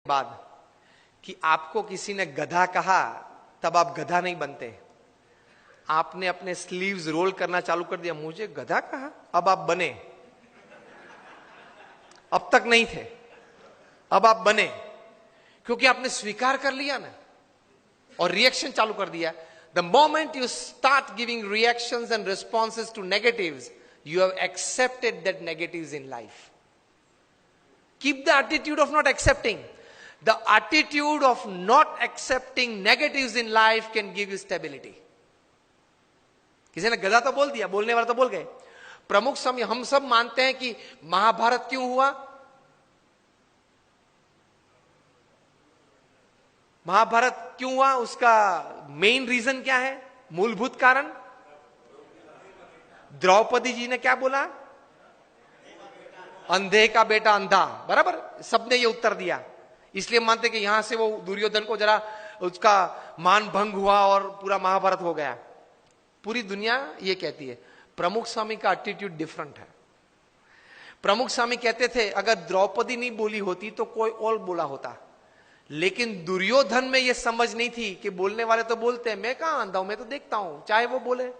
बाद कि आपको किसी ने गधा कहा तब आप गधा नहीं बनते। आपने अपने स्लीव्स रोल करना चालू कर दिया, मुझे गधा कहा, अब आप बने। अब तक नहीं थे, अब आप बने, क्योंकि आपने स्वीकार कर लिया ना और रिएक्शन चालू कर दिया। The moment you start giving reactions and responses to negatives, you have accepted that negatives in life. Keep the attitude of not accepting. The attitude of not accepting negatives in life can give you stability. किसी ने गधा तो बोल दिया, बोलने वाला तो बोल गए। प्रमुख समय हम सब मानते हैं कि महाभारत क्यों हुआ? महाभारत क्यों हुआ? उसका मेन रीजन क्या है? मूलभूत कारण द्रौपदी जी ने क्या बोला? अंधे का बेटा अंधा। बराबर, सबने ये उत्तर दिया। इसलिए मानते कि यहां से वो दुर्योधन को जरा उसका मान भंग हुआ और पूरा महाभारत हो गया। पूरी दुनिया ये कहती है। प्रमुख स्वामी का एटीट्यूड डिफरेंट है। प्रमुख स्वामी कहते थे अगर द्रौपदी नहीं बोली होती तो कोई और बोला होता, लेकिन दुर्योधन में ये समझ नहीं थी कि बोलने वाले तो बोलते हैं, मैं कहां अंधा हूं, मैं तो देखता हूं, चाहे वो बोले।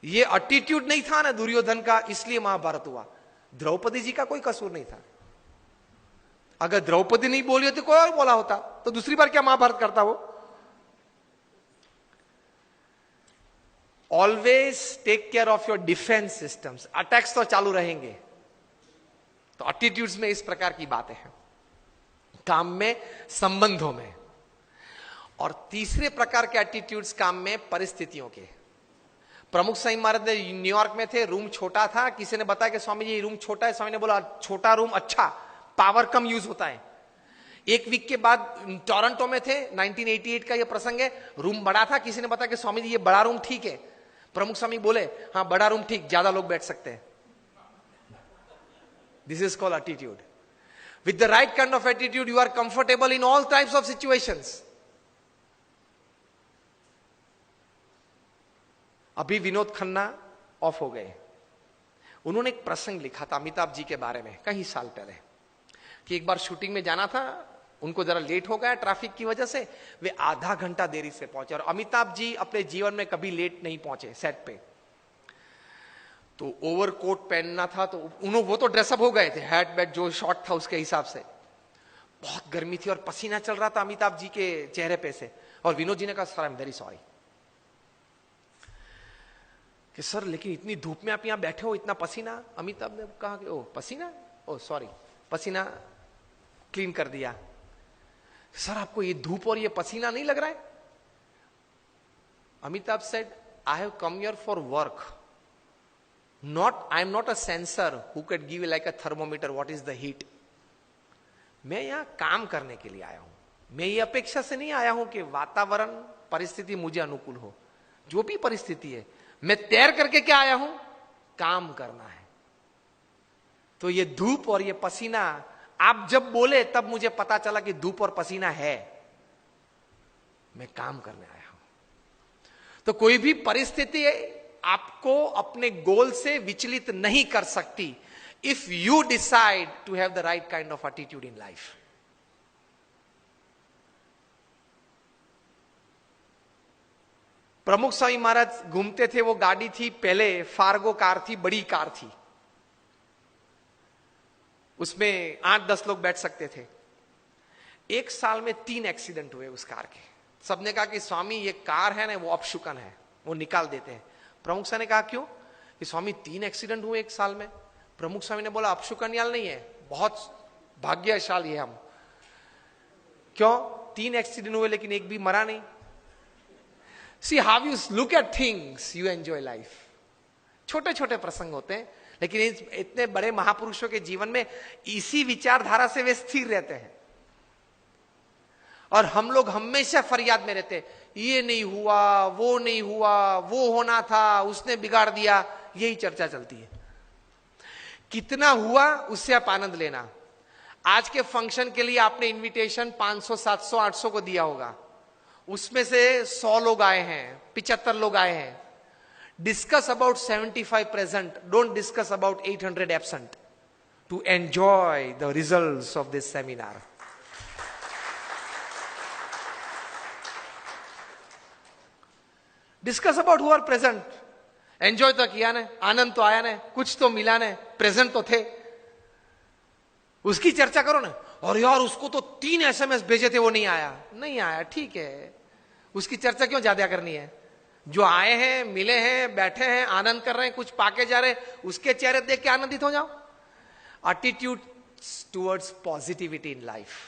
ये एटीट्यूड नहीं था ना दुर्योधन का, इसलिए महाभारत हुआ। द्रौपदी जी का कोई कसूर नहीं था। अगर द्रौपदी नहीं बोली होती कोई और बोला होता तो दूसरी बार क्या महाभारत करता वो? Always take care of your defence systems. Attacks तो चालू रहेंगे। तो एटीट्यूड्स में इस प्रकार की बातें हैं, काम में, संबंधों में। और तीसरे प्रकार के एटीट्यूड्स काम में, परिस्थितियों के। प्रमुख स्वामी महाराज न्यूयॉर्क में थे, रूम छोटा था। किसी ने बताया कि स्वामी जी रूम छोटा है। स्वामी ने बोला छोटा रूम अच्छा, पावर कम यूज होता है। एक वीक के बाद टोरंटो में थे, 1988 का ये प्रसंग है। रूम बड़ा था। किसी ने बताया कि स्वामी जी ये बड़ा रूम ठीक है। प्रमुख स्वामी बोले हाँ बड़ा रूम ठीक, ज्यादा लोग बैठ सकते हैं। This is called attitude. With the right kind of attitude you are comfortable in all types of situations. अभी विनोद खन्ना ऑफ हो गए। उन्होंने एक प्रसंग लिखा था अमिताभ जी के बारे में कई साल पहले, कि एक बार शूटिंग में जाना था, उनको जरा लेट हो गया ट्रैफिक की वजह से, वे आधा घंटा देरी से पहुंचे। और अमिताभ जी अपने जीवन में कभी लेट नहीं पहुंचे सेट पे। तो ओवरकोट पहनना था, तो वो तो ड्रेसअप हो गए थे, हैट बैट जो शॉर्ट था उसके हिसाब से। बहुत गर्मी थी और पसीना चल रहा था अमिताभ जी के चेहरे पे से। और विनोद जी ने कहा sir I am very sorry कि सर लेकिन इतनी धूप में आप यहां बैठे हो, इतना पसीना। अमिताभ ने कहा कि ओ पसीना, ओ सॉरी, पसीना क्लीन कर दिया। सर आपको ये धूप और ये पसीना नहीं लग रहा है? Amitabh said I have come here for work, not I am not a sensor who can give like a thermometer what is the heat. मैं यहां काम करने के लिए आया हूं। मैं ये अपेक्षा से नहीं आया हूं कि वातावरण परिस्थिति मुझे अनुकूल हो। जो भी परिस्थिति है, मैं तैर करके क्या आया हूं? काम करना है। तो ये धूप और ये पसीना, आप जब बोले तब मुझे पता चला कि धूप और पसीना है, मैं काम करने आया हूं। तो कोई भी परिस्थिति आपको अपने गोल से विचलित नहीं कर सकती, if you decide to have the right kind of attitude in life. Pramukh Swami महाराज घूमते थे, वो गाड़ी थी पहले फार्गो कार थी, बड़ी कार थी, उसमें 8-10 लोग बैठ सकते थे। एक साल में 3 एक्सीडेंट हुए उस कार के। सबने कहा कि स्वामी ये कार है ना वो अपशुकन है, वो निकाल देते हैं। प्रमुख स्वामी ने कहा क्यों? कि स्वामी 3 एक्सीडेंट हुए एक साल में। प्रमुख स्वामी ने बोला अपशुकन याल नहीं है, बहुत भाग्यशाली है हम। क्यों? 3 एक्सीडेंट हुए लेकिन एक भी मरा नहीं। See how you look at things, you enjoy life. छोटे छोटे प्रसंग होते हैं, लेकिन इतने बड़े महापुरुषों के जीवन में इसी विचारधारा से वे स्थिर रहते हैं। और हम लोग हमेशा फरियाद में रहते हैं, ये नहीं हुआ, वो नहीं हुआ, वो होना था, उसने बिगाड़ दिया। यही चर्चा चलती है। कितना हुआ उससे आप आनंद लेना। आज के फंक्शन के लिए आपने इनविटेशन 500, 700, 800 को दिया होगा, उसमें से 100 लोग आए हैं, 75 लोग आए हैं। Discuss about 75 present, don't discuss about 800 absent to enjoy the results of this seminar. Discuss about who are present. Enjoy तो किया ने, आनंद तो आया ने, कुछ तो मिला ने, प्रेजेंट तो थे, उसकी चर्चा करो ना. और यार उसको तो 3 SMS भेजे थे, वो नहीं आया. नहीं आया, ठीक है, उसकी चर्चा क्यों ज्यादा करनी है? जो आए हैं, मिले हैं, बैठे हैं, आनंद कर रहे हैं, कुछ पाके जा रहे हैं, उसके चेहरे देख के आनंदित हो जाओ. Attitude towards positivity in life.